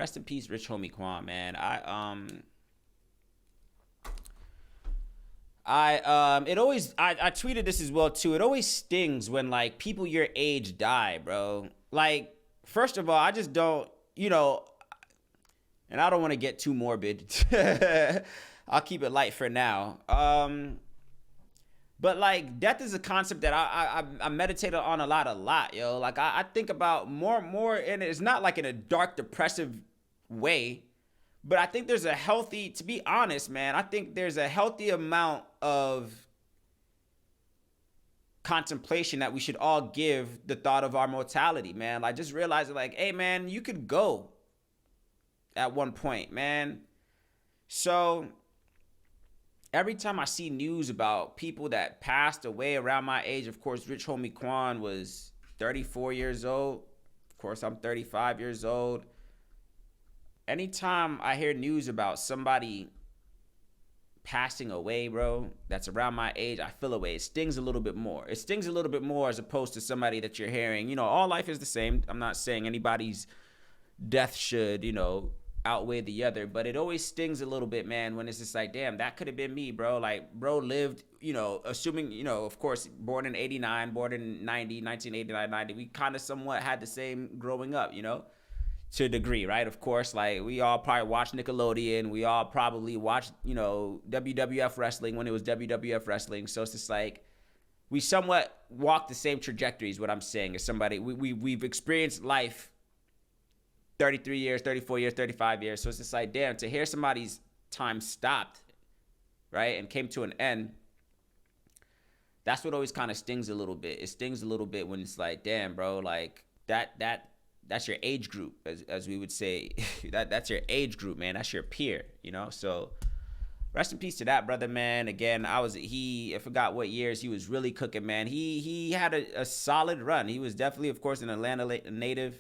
rest in peace, Rich Homie Quan, man. It always, I tweeted this as well too. It always stings when like people your age die, bro. Like, first of all, I just don't, and I don't want to get too morbid. I'll keep it light for now. But like death is a concept that I meditated on a lot, yo. Like I think about more, and it's not like in a dark, depressive way, but I think there's a healthy, to be honest, man, I think there's a healthy amount of contemplation that we should all give the thought of our mortality, man. Like just realizing like, hey man, you could go at one point, man. So every time I see news about people that passed away around my age, of course, Rich Homie Quan was 34 years old. Of course, I'm 35 years old. Anytime I hear news about somebody passing away, bro, that's around my age, I feel away. It stings a little bit more. It stings a little bit more as opposed to somebody that you're hearing. All life is the same. I'm not saying anybody's death should, outweigh the other, but it always stings a little bit, man, when it's just like, damn, that could have been me, bro. Like, bro lived, assuming, of course, born in 89, born in 90, 1989, 90, we kind of somewhat had the same growing up, to a degree, right? Of course, like, we all probably watched Nickelodeon, we all probably watched, WWF wrestling when it was WWF wrestling, so it's just like, we somewhat walk the same trajectories, what I'm saying, as somebody, we've experienced life 33 years, 34 years, 35 years. So it's just like, damn, to hear somebody's time stopped, right, and came to an end, that's what always kind of stings a little bit. It stings a little bit when it's like, damn, bro, like that's your age group, as we would say. that's your age group, man. That's your peer, So rest in peace to that brother, man. Again, I forgot what years he was really cooking, man. He had a solid run. He was definitely, of course, an Atlanta native.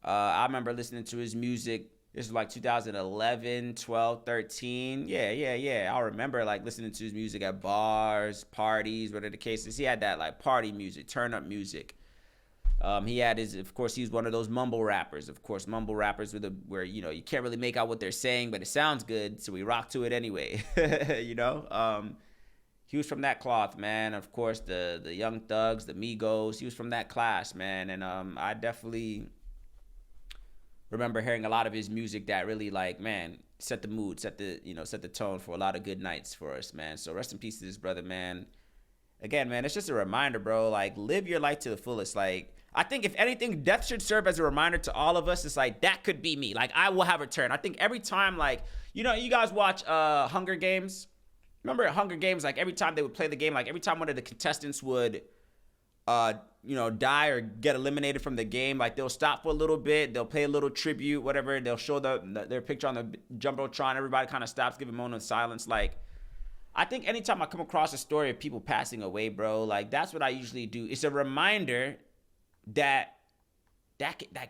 I remember listening to his music. This was like 2011, 12, 13. Yeah. I remember like listening to his music at bars, parties, whatever the case is. He had that like party music, turn up music. He had of course, he was one of those mumble rappers. Of course, mumble rappers where you can't really make out what they're saying, but it sounds good, so we rock to it anyway. He was from that cloth, man. Of course, the Young Thugs, the Migos. He was from that class, man. And I definitely remember hearing a lot of his music that really, like, man, set the mood, set the tone for a lot of good nights for us, man. So rest in peace to this brother, man. Again, man, it's just a reminder, bro. Like, live your life to the fullest. Like, I think if anything, death should serve as a reminder to all of us. It's like, that could be me. Like, I will have a turn. I think every time, like, you guys watch Hunger Games. Remember at Hunger Games, like, every time they would play the game, like, every time one of the contestants would die or get eliminated from the game, like they'll stop for a little bit, they'll play a little tribute, whatever, they'll show their picture on the Jumbotron, everybody kind of stops, give a moment of silence. Like, I think anytime I come across a story of people passing away, bro, like that's what I usually do. It's a reminder that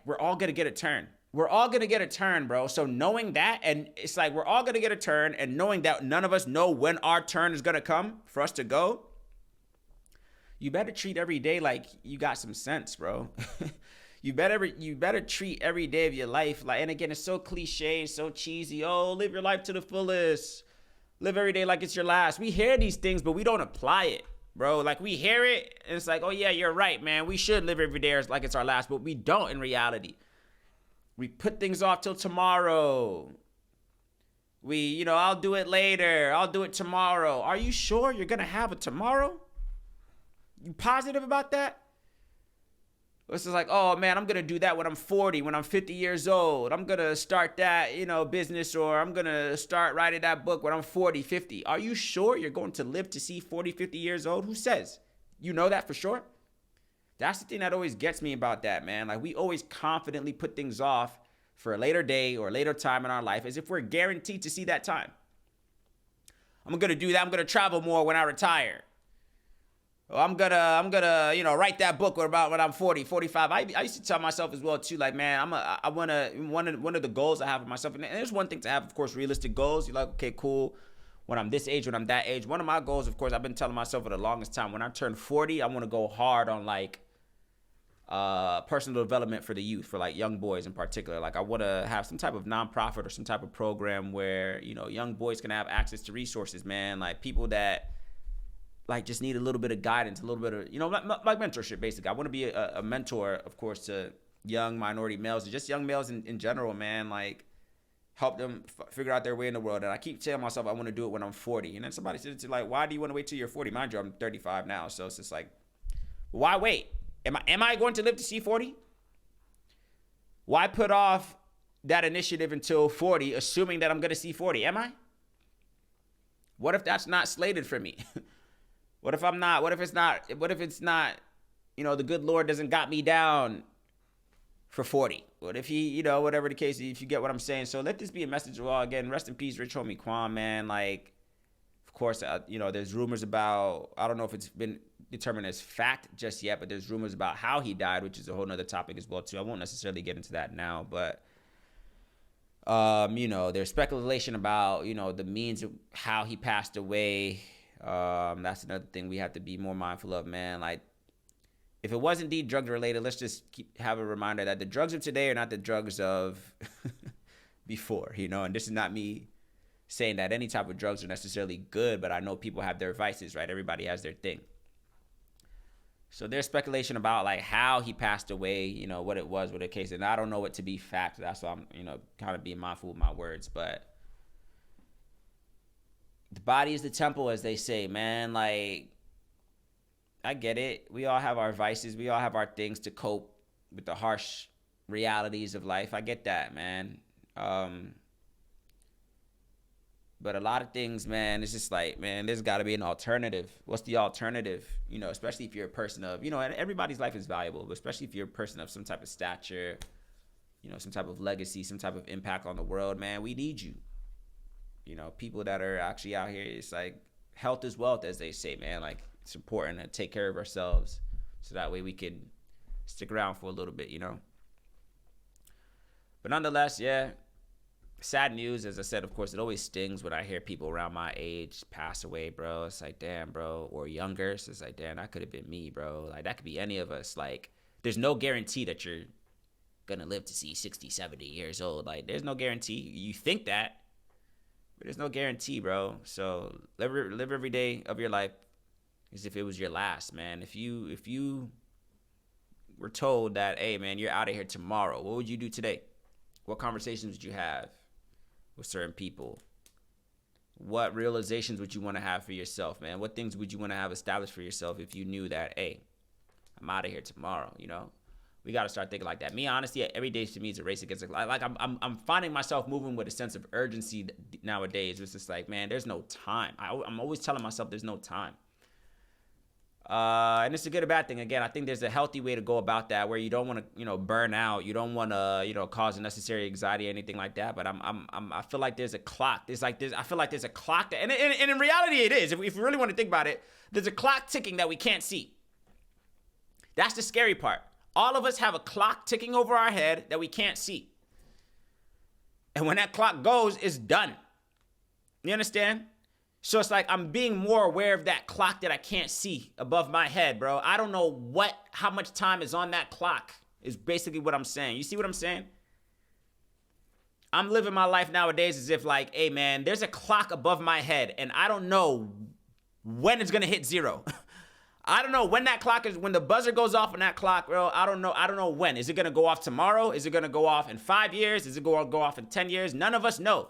we're all gonna get a turn. We're all gonna get a turn, bro. So knowing that, and it's like we're all gonna get a turn, and knowing that none of us know when our turn is gonna come for us to go, you better treat every day like you got some sense, bro. You better treat every day of your life like, and again, it's so cliche, so cheesy. Oh, live your life to the fullest. Live every day like it's your last. We hear these things, but we don't apply it, bro. Like, we hear it, and it's like, oh yeah, you're right, man. We should live every day like it's our last, but we don't in reality. We put things off till tomorrow. I'll do it later. I'll do it tomorrow. Are you sure you're gonna have a tomorrow? You positive about that? It's just like, oh man, I'm gonna do that when I'm 40, when I'm 50 years old. I'm gonna start that, business, or I'm gonna start writing that book when I'm 40, 50. Are you sure you're going to live to see 40, 50 years old? Who says? You know that for sure? That's the thing that always gets me about that, man. Like, we always confidently put things off for a later day or a later time in our life as if we're guaranteed to see that time. I'm gonna do that. I'm gonna travel more when I retire. I'm gonna, write that book about when I'm 40, 45. I used to tell myself as well too, like, man, one of the goals I have for myself, and there's one thing to have, of course, realistic goals. You're like, okay, cool. When I'm this age, when I'm that age, one of my goals, of course, I've been telling myself for the longest time, when I turn 40, I want to go hard on like personal development for the youth, for like young boys in particular. Like I want to have some type of nonprofit or some type of program where, you know, young boys can have access to resources, man. Like people that like just need a little bit of guidance, a little bit of, you know, like mentorship, basically. I want to be a mentor, of course, to young minority males, or just young males in general, man. Like help them figure out their way in the world. And I keep telling myself I want to do it when I'm 40. And then somebody said, like, why do you want to wait till you're 40? Mind you, I'm 35 now. So it's just like, why wait? Am I going to live to see 40? Why put off that initiative until 40, assuming that I'm going to see 40? Am I? What if that's not slated for me? What if I'm not? What if it's not, you know, the good Lord doesn't got me down for 40? What if he, you know, whatever the case, if you get what I'm saying. So let this be a message of all. Again, rest in peace, Rich Homie Quan, man. Like, of course, you know, there's rumors about, I don't know if it's been determined as fact just yet, but there's rumors about how he died, which is a whole nother topic as well, too. I won't necessarily get into that now, but, you know, there's speculation about, you know, the means of how he passed away. That's another thing we have to be more mindful of, man. Like, if it was indeed drug related, let's just have a reminder that the drugs of today are not the drugs of before, you know, and this is not me saying that any type of drugs are necessarily good, but I know people have their vices, right? Everybody has their thing. So there's speculation about like how he passed away, you know, what it was, what the case, and I don't know it to be fact. That's why I'm, you know, kind of being mindful with my words, but the body is the temple, as they say, man. Like, I get it. We all have our vices. We all have our things to cope with the harsh realities of life. I get that, man. But a lot of things, man, it's just like, man, there's got to be an alternative. What's the alternative? You know, especially if you're a person of, you know, and everybody's life is valuable, but especially if you're a person of some type of stature, you know, some type of legacy, some type of impact on the world, man, we need you. You know, people that are actually out here, it's like health is wealth, as they say, man. Like, it's important to take care of ourselves so that way we can stick around for a little bit, you know. But nonetheless, yeah, sad news. As I said, of course, it always stings when I hear people around my age pass away, bro. It's like, damn, bro. Or younger. So it's like, damn, that could have been me, bro. Like, that could be any of us. Like, there's no guarantee that you're going to live to see 60, 70 years old. Like, there's no guarantee. You think that, but there's no guarantee, bro. So live every day of your life as if it was your last, man. If you were told that, hey, man, you're out of here tomorrow, what would you do today? What conversations would you have with certain people? What realizations would you want to have for yourself, man? What things would you want to have established for yourself if you knew that, hey, I'm out of here tomorrow, you know? We got to start thinking like that. Me, honestly, every day to me is a race against the clock. Like, I'm finding myself moving with a sense of urgency nowadays. It's just like, man, there's no time. I'm always telling myself there's no time. And it's a good or bad thing. Again, I think there's a healthy way to go about that where you don't want to, you know, burn out. You don't want to, you know, cause unnecessary anxiety or anything like that. But I feel like there's a clock. I feel like there's a clock that, and in reality it is. If we really want to think about it, there's a clock ticking that we can't see. That's the scary part. All of us have a clock ticking over our head that we can't see. And when that clock goes, it's done. You understand? So it's like I'm being more aware of that clock that I can't see above my head, bro. I don't know how much time is on that clock is basically what I'm saying. You see what I'm saying? I'm living my life nowadays as if like, hey, man, there's a clock above my head and I don't know when it's going to hit zero. I don't know when that clock is, when the buzzer goes off on that clock, bro. I don't know when. Is it going to go off tomorrow? Is it going to go off in 5 years? Is it going to go off in 10 years? None of us know.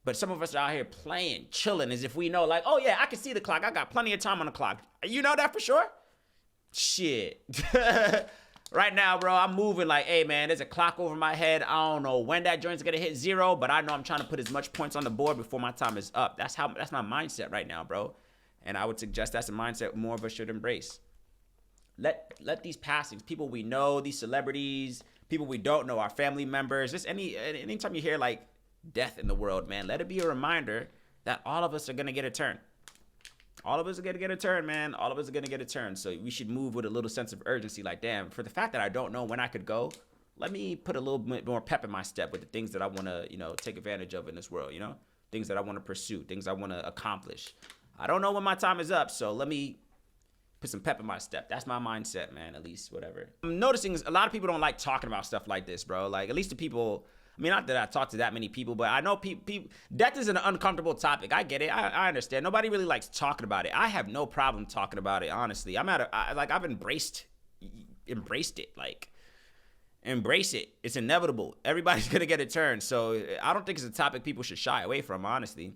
But some of us are out here playing, chilling, as if we know, like, oh, yeah, I can see the clock. I got plenty of time on the clock. You know that for sure? Shit. Right now, bro, I'm moving like, hey, man, there's a clock over my head. I don't know when that joint's going to hit zero, but I know I'm trying to put as much points on the board before my time is up. That's my mindset right now, bro. And I would suggest that's a mindset more of us should embrace. Let these passings, people we know, these celebrities, people we don't know, our family members, just anytime you hear, like, death in the world, man, let it be a reminder that all of us are going to get a turn. All of us are going to get a turn, man. All of us are going to get a turn. So we should move with a little sense of urgency. Like, damn, for the fact that I don't know when I could go, let me put a little bit more pep in my step with the things that I want to, you know, take advantage of in this world, you know, things that I want to pursue, things I want to accomplish. I don't know when my time is up, so let me put some pep in my step. That's my mindset, man. At least whatever. I'm noticing a lot of people don't like talking about stuff like this, bro. Like at least the people. I mean, not that I talk to that many people, but I know people. Death is an uncomfortable topic. I get it. I understand. Nobody really likes talking about it. I have no problem talking about it. Honestly, I've embraced it. Like, embrace it. It's inevitable. Everybody's gonna get a turn. So I don't think it's a topic people should shy away from. Honestly.